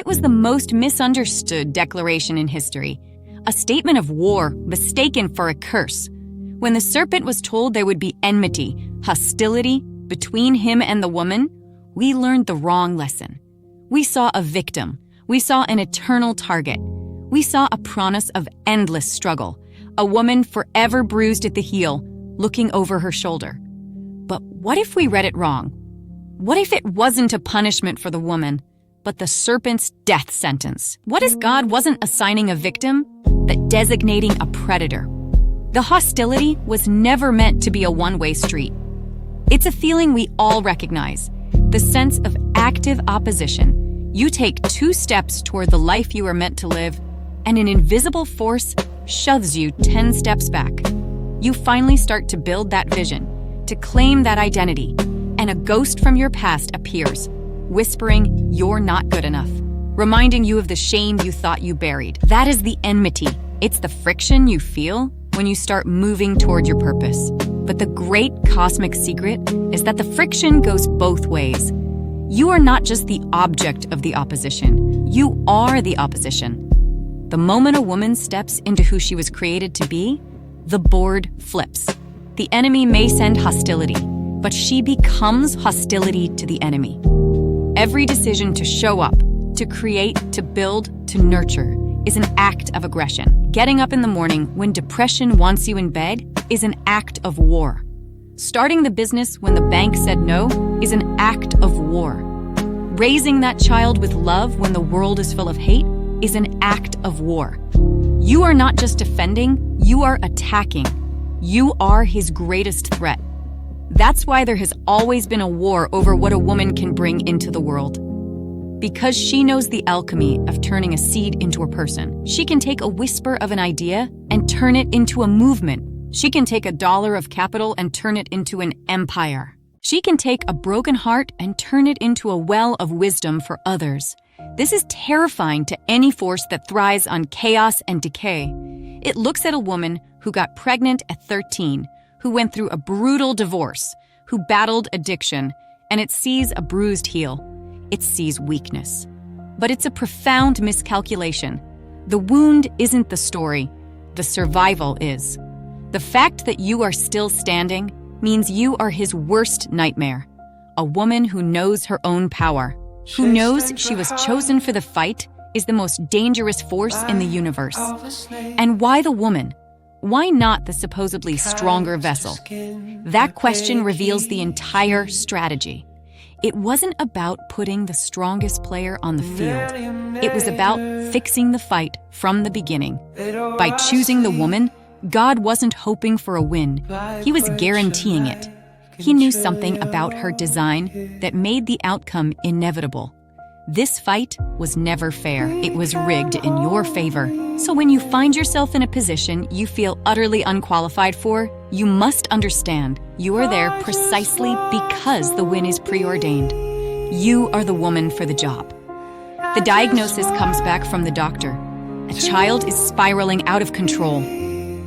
it was the most misunderstood declaration in history, a statement of war mistaken for a curse. When the serpent was told there would be enmity, hostility, between him and the woman, we learned the wrong lesson. We saw a victim. We saw an eternal target. We saw a promise of endless struggle, a woman forever bruised at the heel, looking over her shoulder. But what if we read it wrong? What if it wasn't a punishment for the woman, but the serpent's death sentence? What if God wasn't assigning a victim, but designating a predator? The hostility was never meant to be a one-way street. It's a feeling we all recognize, the sense of active opposition. You take 2 steps toward the life you are meant to live, and an invisible force shoves you 10 steps back. You finally start to build that vision, to claim that identity, and a ghost from your past appears, whispering, "You're not good enough," reminding you of the shame you thought you buried. That is the enmity. It's the friction you feel when you start moving toward your purpose. But the great cosmic secret is that the friction goes both ways. You are not just the object of the opposition. You are the opposition. The moment a woman steps into who she was created to be, the board flips. The enemy may send hostility, but she becomes hostility to the enemy. Every decision to show up, to create, to build, to nurture is an act of aggression. Getting up in the morning when depression wants you in bed is an act of war. Starting the business when the bank said no is an act of war. Raising that child with love when the world is full of hate is an act of war. You are not just defending, you are attacking. You are his greatest threat. That's why there has always been a war over what a woman can bring into the world. Because she knows the alchemy of turning a seed into a person. She can take a whisper of an idea and turn it into a movement. She can take $1 of capital and turn it into an empire. She can take a broken heart and turn it into a well of wisdom for others. This is terrifying to any force that thrives on chaos and decay. It looks at a woman who got pregnant at 13, who went through a brutal divorce, who battled addiction, and it sees a bruised heel. It sees weakness. But it's a profound miscalculation. The wound isn't the story. The survival is. The fact that you are still standing means you are his worst nightmare. A woman who knows her own power, who knows she was chosen for the fight, is the most dangerous force in the universe. And why the woman? Why not the supposedly stronger vessel? That question reveals the entire strategy. It wasn't about putting the strongest player on the field. It was about fixing the fight from the beginning. By choosing the woman, God wasn't hoping for a win. He was guaranteeing it. He knew something about her design that made the outcome inevitable. This fight was never fair. It was rigged in your favor. So when you find yourself in a position you feel utterly unqualified for, you must understand you are there precisely because the win is preordained. You are the woman for the job. The diagnosis comes back from the doctor. A child is spiraling out of control.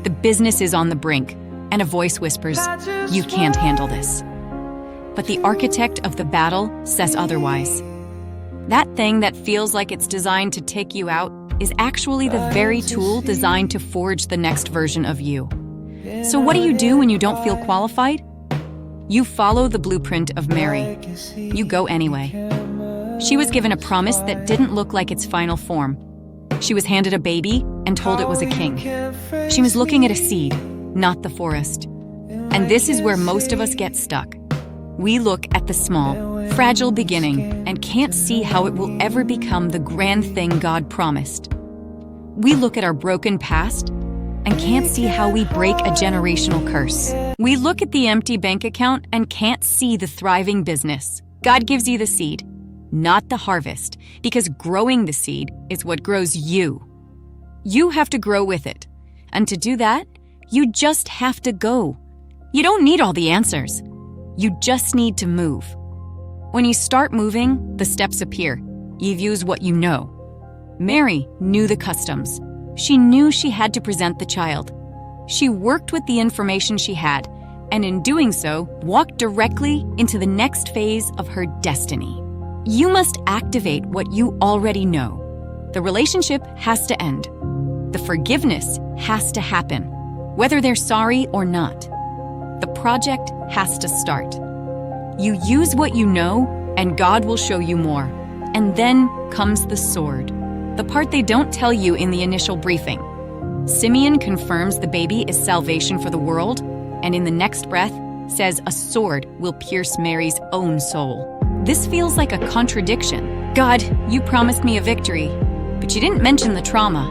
The business is on the brink, and a voice whispers, "You can't handle this." But the architect of the battle says otherwise. That thing that feels like it's designed to take you out is actually the very tool designed to forge the next version of you. So what do you do when you don't feel qualified? You follow the blueprint of Mary. You go anyway. She was given a promise that didn't look like its final form. She was handed a baby and told it was a king. She was looking at a seed, not the forest. And this is where most of us get stuck. We look at the small, fragile beginning and can't see how it will ever become the grand thing God promised. We look at our broken past and can't see how we break a generational curse. We look at the empty bank account and can't see the thriving business. God gives you the seed, not the harvest, because growing the seed is what grows you. You have to grow with it. And to do that, you just have to go. You don't need all the answers. You just need to move. When you start moving, the steps appear. You've used what you know. Mary knew the customs. She knew she had to present the child. She worked with the information she had, and in doing so, walked directly into the next phase of her destiny. You must activate what you already know. The relationship has to end. The forgiveness has to happen, whether they're sorry or not. The project has to start. You use what you know, and God will show you more. And then comes the sword, the part they don't tell you in the initial briefing. Simeon confirms the baby is salvation for the world, and in the next breath says a sword will pierce Mary's own soul. This feels like a contradiction. God, you promised me a victory, but you didn't mention the trauma.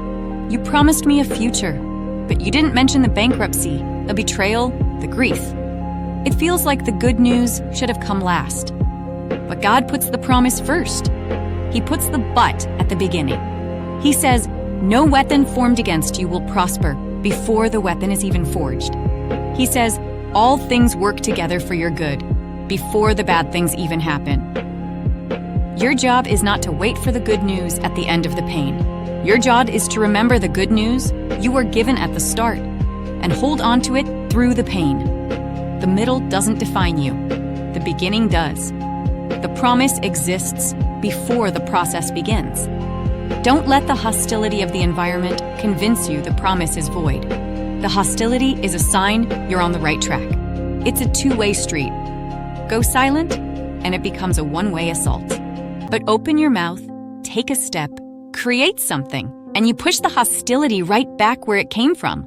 You promised me a future, but you didn't mention the bankruptcy, the betrayal, the grief. It feels like the good news should have come last. But God puts the promise first. He puts the but at the beginning. He says, no weapon formed against you will prosper before the weapon is even forged. He says, all things work together for your good before the bad things even happen. Your job is not to wait for the good news at the end of the pain. Your job is to remember the good news you were given at the start and hold on to it through the pain. The middle doesn't define you. The beginning does. The promise exists before the process begins. Don't let the hostility of the environment convince you the promise is void. The hostility is a sign you're on the right track. It's a two-way street. Go silent, and it becomes a one-way assault. But open your mouth, take a step, create something, and you push the hostility right back where it came from.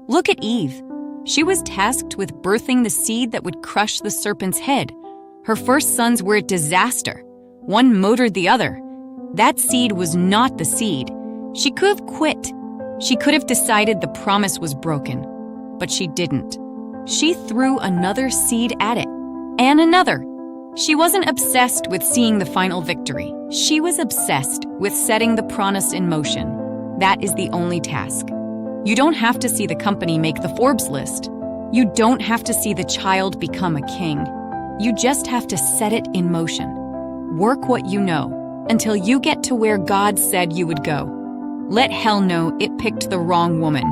Look at Eve. She was tasked with birthing the seed that would crush the serpent's head. Her first sons were a disaster. One motored the other. That seed was not the seed. She could have quit. She could have decided the promise was broken. But she didn't. She threw another seed at it. And another. She wasn't obsessed with seeing the final victory. She was obsessed with setting the promise in motion. That is the only task. You don't have to see the company make the Forbes list. You don't have to see the child become a king. You just have to set it in motion. Work what you know until you get to where God said you would go. Let hell know it picked the wrong woman.